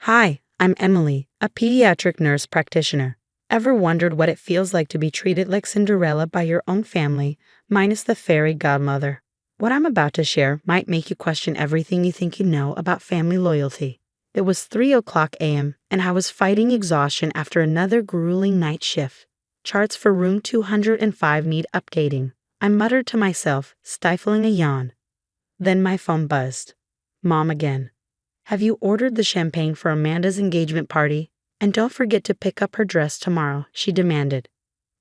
Hi, I'm Emily, a pediatric nurse practitioner. Ever wondered what it feels like to be treated like Cinderella by your own family, minus the fairy godmother? What I'm about to share might make you question everything you think you know about family loyalty. It was 3 o'clock a.m., and I was fighting exhaustion after another grueling night shift. Charts for room 205 need updating. I muttered to myself, stifling a yawn. Then my phone buzzed. Mom again. Have you ordered the champagne for Amanda's engagement party? And don't forget to pick up her dress tomorrow, she demanded.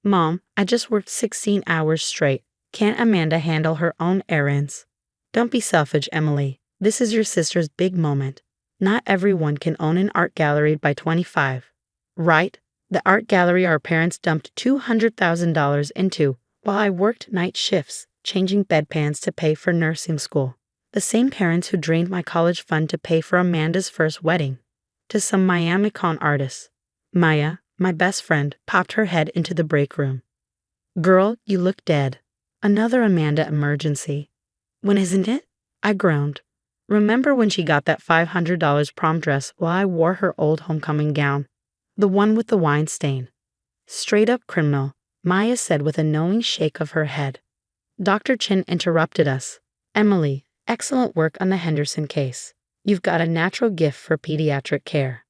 Mom, I just worked 16 hours straight. Can't Amanda handle her own errands? Don't be selfish, Emily. This is your sister's big moment. Not everyone can own an art gallery by 25. Right? The art gallery our parents dumped $200,000 into while I worked night shifts, changing bedpans to pay for nursing school. The same parents who drained my college fund to pay for Amanda's first wedding. To some Miami con artists. Maya, my best friend, popped her head into the break room. Girl, you look dead. Another Amanda emergency. When isn't it? I groaned. Remember when she got that $500 prom dress while I wore her old homecoming gown? The one with the wine stain. Straight up criminal, Maya said with a knowing shake of her head. Dr. Chin interrupted us. Emily, excellent work on the Henderson case. You've got a natural gift for pediatric care.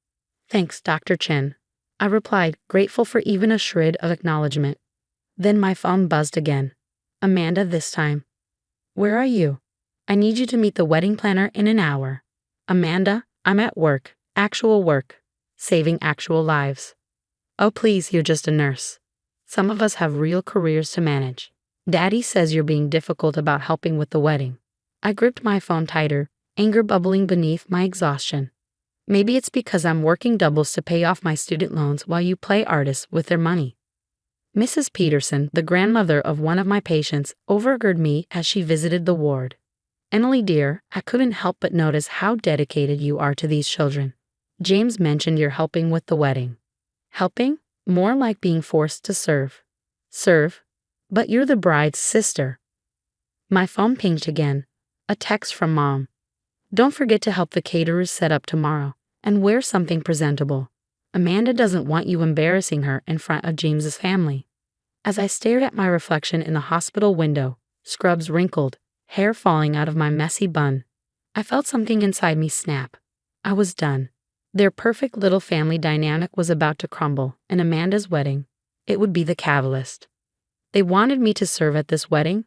Thanks, Dr. Chen. I replied, grateful for even a shred of acknowledgement. Then my phone buzzed again. Amanda this time. Where are you? I need you to meet the wedding planner in an hour. Amanda, I'm at work. Actual work. Saving actual lives. Oh please, you're just a nurse. Some of us have real careers to manage. Daddy says you're being difficult about helping with the wedding. I gripped my phone tighter, anger bubbling beneath my exhaustion. Maybe it's because I'm working doubles to pay off my student loans while you play artists with their money. Mrs. Peterson, the grandmother of one of my patients, overheard me as she visited the ward. Emily dear, I couldn't help but notice how dedicated you are to these children. James mentioned you're helping with the wedding. Helping? More like being forced to serve. Serve? But you're the bride's sister. My phone pinged again. A text from Mom. Don't forget to help the caterers set up tomorrow, and wear something presentable. Amanda doesn't want you embarrassing her in front of James's family. As I stared at my reflection in the hospital window, scrubs wrinkled, hair falling out of my messy bun, I felt something inside me snap. I was done. Their perfect little family dynamic was about to crumble, and Amanda's wedding, it would be the catalyst. They wanted me to serve at this wedding?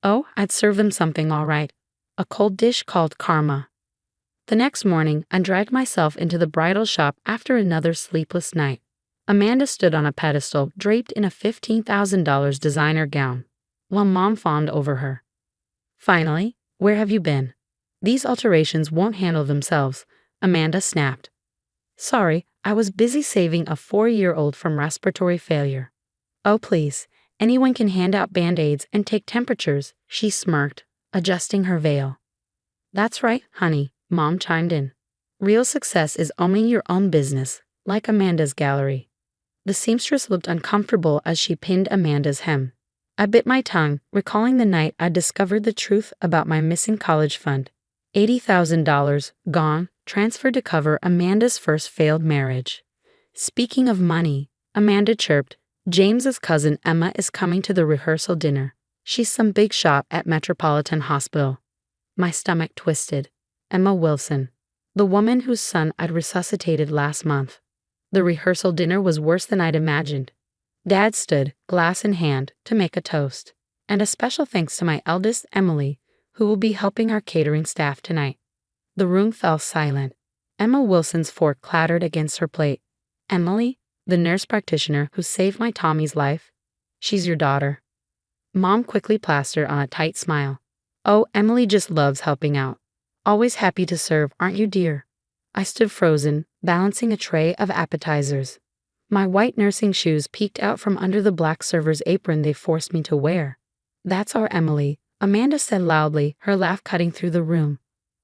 Oh, I'd serve them something all right. A cold dish called karma. The next morning, I dragged myself into the bridal shop after another sleepless night. Amanda stood on a pedestal draped in a $15,000 designer gown, while Mom fawned over her. Finally, where have you been? These alterations won't handle themselves, Amanda snapped. Sorry, I was busy saving a 4-year-old from respiratory failure. Oh please, anyone can hand out band-aids and take temperatures, she smirked, adjusting her veil. That's right, honey, Mom chimed in. Real success is owning your own business, like Amanda's gallery. The seamstress looked uncomfortable as she pinned Amanda's hem. I bit my tongue, recalling the night I discovered the truth about my missing college fund. $80,000, gone, transferred to cover Amanda's first failed marriage. Speaking of money, Amanda chirped, James's cousin Emma is coming to the rehearsal dinner. She's some big shot at Metropolitan Hospital. My stomach twisted. Emma Wilson, the woman whose son I'd resuscitated last month. The rehearsal dinner was worse than I'd imagined. Dad stood, glass in hand, to make a toast. And a special thanks to my eldest, Emily, who will be helping our catering staff tonight. The room fell silent. Emma Wilson's fork clattered against her plate. Emily, the nurse practitioner who saved my Tommy's life? She's your daughter. Mom quickly plastered on a tight smile. Oh, Emily just loves helping out. Always happy to serve, aren't you, dear? I stood frozen, balancing a tray of appetizers. My white nursing shoes peeked out from under the black server's apron they forced me to wear. That's our Emily, Amanda said loudly, her laugh cutting through the room.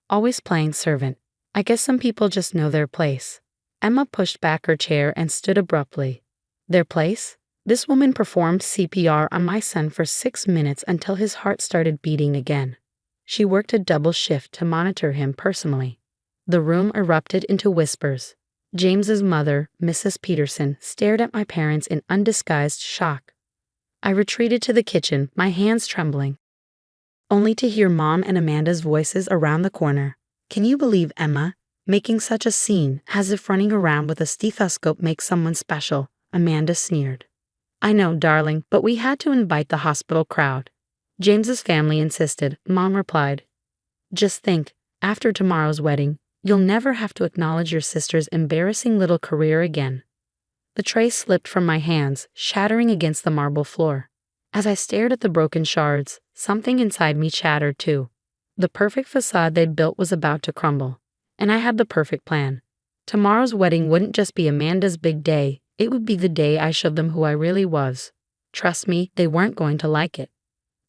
Always playing servant. I guess some people just know their place. Emma pushed back her chair and stood abruptly. Their place? This woman performed CPR on my son for 6 minutes until his heart started beating again. She worked a double shift to monitor him personally. The room erupted into whispers. James's mother, Mrs. Peterson, stared at my parents in undisguised shock. I retreated to the kitchen, my hands trembling, only to hear Mom and Amanda's voices around the corner. "Can you believe Emma? Making such a scene, as if running around with a stethoscope makes someone special," Amanda sneered. "I know, darling, but we had to invite the hospital crowd." James's family insisted, Mom replied. "Just think, after tomorrow's wedding, you'll never have to acknowledge your sister's embarrassing little career again." The tray slipped from my hands, shattering against the marble floor. As I stared at the broken shards, something inside me chattered too. The perfect facade they'd built was about to crumble. And I had the perfect plan. Tomorrow's wedding wouldn't just be Amanda's big day, it would be the day I showed them who I really was. Trust me, they weren't going to like it.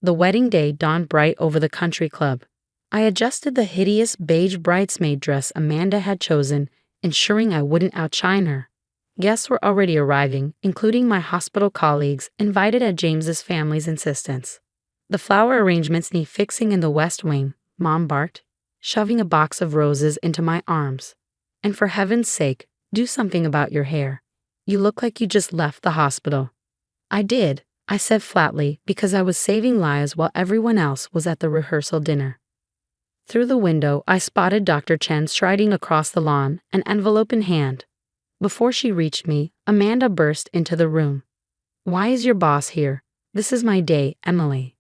The wedding day dawned bright over the country club. I adjusted the hideous beige bridesmaid dress Amanda had chosen, ensuring I wouldn't outshine her. Guests were already arriving, including my hospital colleagues, invited at James's family's insistence. "The flower arrangements need fixing in the West Wing," Mom barked, shoving a box of roses into my arms. "And for heaven's sake, do something about your hair. You look like you just left the hospital." "I did," I said flatly, because I was saving lives while everyone else was at the rehearsal dinner. Through the window, I spotted Dr. Chen striding across the lawn, an envelope in hand. Before she reached me, Amanda burst into the room. "Why is your boss here? This is my day, Emily."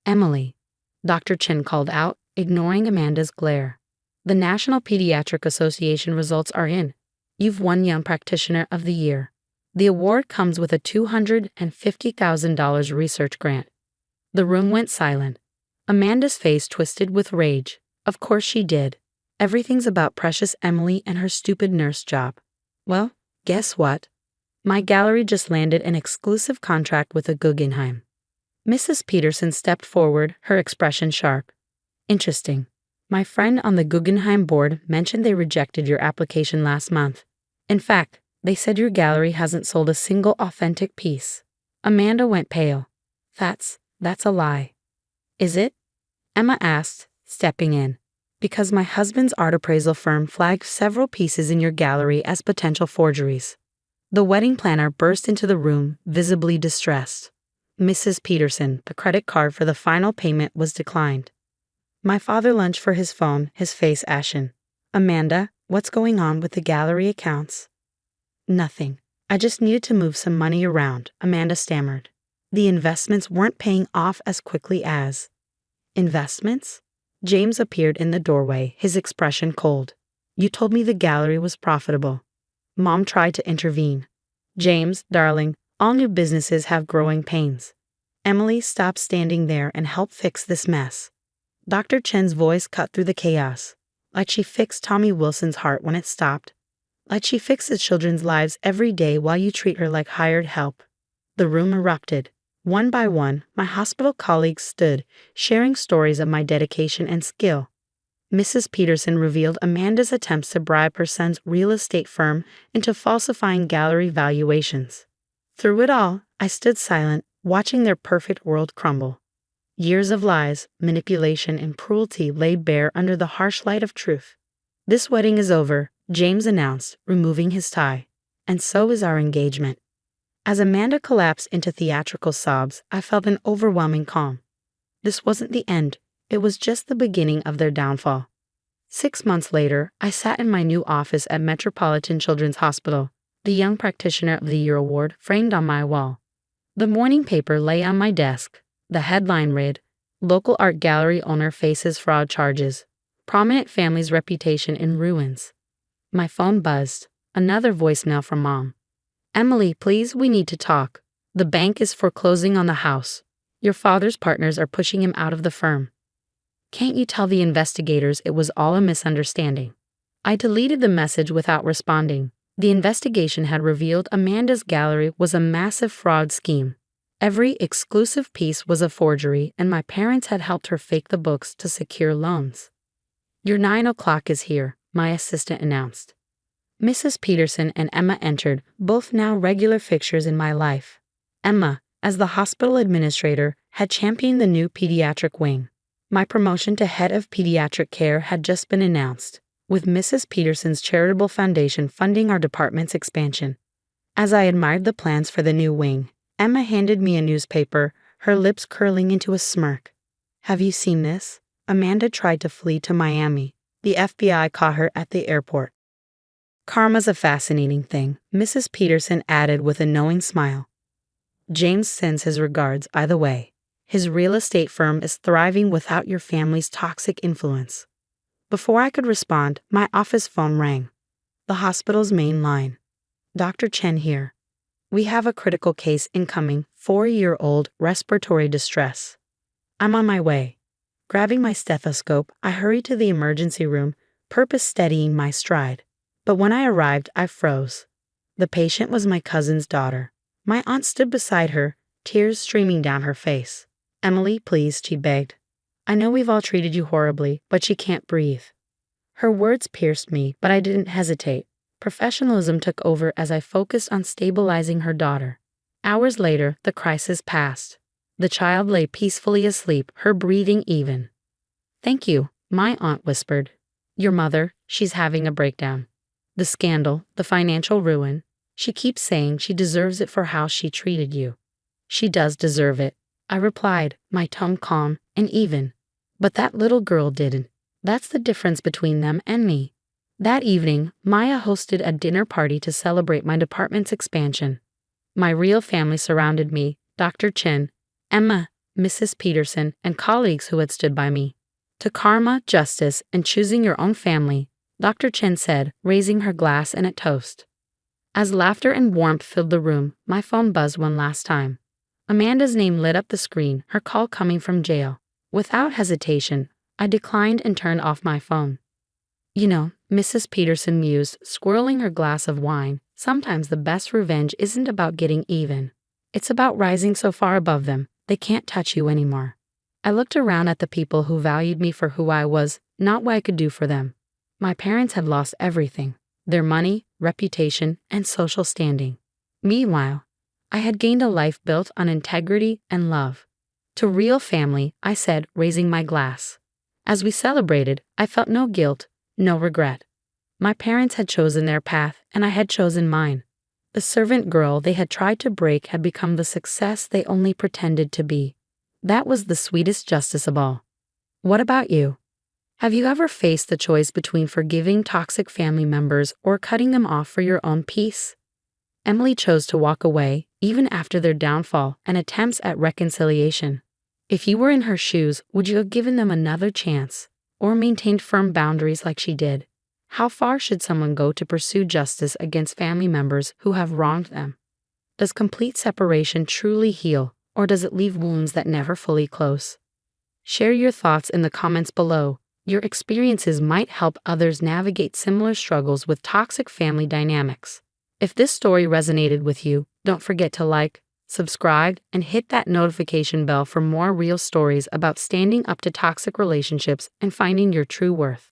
"Emily," Dr. Chen called out, ignoring Amanda's glare. "The National Pediatric Association results are in. You've won Young Practitioner of the Year. The award comes with a $250,000 research grant." The room went silent. Amanda's face twisted with rage. Of course she did. Everything's about precious Emily and her stupid nurse job. Well, guess what? My gallery just landed an exclusive contract with the Guggenheim. Mrs. Peterson stepped forward, her expression sharp. "Interesting. My friend on the Guggenheim board mentioned they rejected your application last month. In fact, they said your gallery hasn't sold a single authentic piece." Amanda went pale. That's a lie." "Is it?" Emma asked, stepping in. "Because my husband's art appraisal firm flagged several pieces in your gallery as potential forgeries." The wedding planner burst into the room, visibly distressed. "Mrs. Peterson, the credit card for the final payment was declined." My father lunged for his phone, his face ashen. "Amanda, what's going on with the gallery accounts?" "Nothing. I just needed to move some money around," Amanda stammered. "The investments weren't paying off as quickly as." "Investments?" James appeared in the doorway, his expression cold. "You told me the gallery was profitable." Mom tried to intervene. "James, darling, all new businesses have growing pains. Emily, stop standing there and help fix this mess." Dr. Chen's voice cut through the chaos. "Like she fixed Tommy Wilson's heart when it stopped. Like she fixes children's lives every day while you treat her like hired help." The room erupted. One by one, my hospital colleagues stood, sharing stories of my dedication and skill. Mrs. Peterson revealed Amanda's attempts to bribe her son's real estate firm into falsifying gallery valuations. Through it all, I stood silent, watching their perfect world crumble. Years of lies, manipulation, and cruelty laid bare under the harsh light of truth. "This wedding is over," James announced, removing his tie. "And so is our engagement." As Amanda collapsed into theatrical sobs, I felt an overwhelming calm. This wasn't the end. It was just the beginning of their downfall. 6 months later, I sat in my new office at Metropolitan Children's Hospital, the Young Practitioner of the Year award framed on my wall. The morning paper lay on my desk. The headline read, "Local Art Gallery Owner Faces Fraud Charges. Prominent Family's Reputation in Ruins." My phone buzzed. Another voicemail from Mom. "Emily, please, we need to talk. The bank is foreclosing on the house. Your father's partners are pushing him out of the firm. Can't you tell the investigators it was all a misunderstanding?" I deleted the message without responding. The investigation had revealed Amanda's gallery was a massive fraud scheme. Every exclusive piece was a forgery, and my parents had helped her fake the books to secure loans. "Your 9 o'clock is here," my assistant announced. Mrs. Peterson and Emma entered, both now regular fixtures in my life. Emma, as the hospital administrator, had championed the new pediatric wing. My promotion to head of pediatric care had just been announced. with Mrs. Peterson's charitable foundation funding our department's expansion. As I admired the plans for the new wing, Emma handed me a newspaper, her lips curling into a smirk. Have you seen this? Amanda tried to flee to Miami. The FBI caught her at the airport. Karma's a fascinating thing, Mrs. Peterson added with a knowing smile. James sends his regards either way. His real estate firm is thriving without your family's toxic influence. Before I could respond, my office phone rang. The hospital's main line. Dr. Chen here. We have a critical case incoming, 4-year-old respiratory distress. I'm on my way. Grabbing my stethoscope, I hurried to the emergency room, purpose steadying my stride. But when I arrived, I froze. The patient was my cousin's daughter. My aunt stood beside her, tears streaming down her face. Emily, please, she begged. I know we've all treated you horribly, but she can't breathe. Her words pierced me, but I didn't hesitate. Professionalism took over as I focused on stabilizing her daughter. Hours later, the crisis passed. The child lay peacefully asleep, her breathing even. Thank you, my aunt whispered. Your mother, she's having a breakdown. The scandal, the financial ruin. She keeps saying she deserves it for how she treated you. She does deserve it, I replied, my tone calm and even. But that little girl didn't. That's the difference between them and me. That evening, Maya hosted a dinner party to celebrate my department's expansion. My real family surrounded me, Dr. Chen, Emma, Mrs. Peterson, and colleagues who had stood by me. To karma, justice, and choosing your own family, Dr. Chen said, raising her glass in a toast. As laughter and warmth filled the room, my phone buzzed one last time. Amanda's name lit up the screen, her call coming from jail. Without hesitation, I declined and turned off my phone. You know, Mrs. Peterson mused, swirling her glass of wine, sometimes the best revenge isn't about getting even. It's about rising so far above them, they can't touch you anymore. I looked around at the people who valued me for who I was, not what I could do for them. My parents had lost everything, their money, reputation, and social standing. Meanwhile, I had gained a life built on integrity and love. To real family, I said, raising my glass. As we celebrated, I felt no guilt, no regret. My parents had chosen their path, and I had chosen mine. The servant girl they had tried to break had become the success they only pretended to be. That was the sweetest justice of all. What about you? Have you ever faced the choice between forgiving toxic family members or cutting them off for your own peace? Emily chose to walk away, even after their downfall and attempts at reconciliation. If you were in her shoes, would you have given them another chance, or maintained firm boundaries like she did? How far should someone go to pursue justice against family members who have wronged them? Does complete separation truly heal, or does it leave wounds that never fully close? Share your thoughts in the comments below. Your experiences might help others navigate similar struggles with toxic family dynamics. If this story resonated with you, don't forget to like, subscribe, and hit that notification bell for more real stories about standing up to toxic relationships and finding your true worth.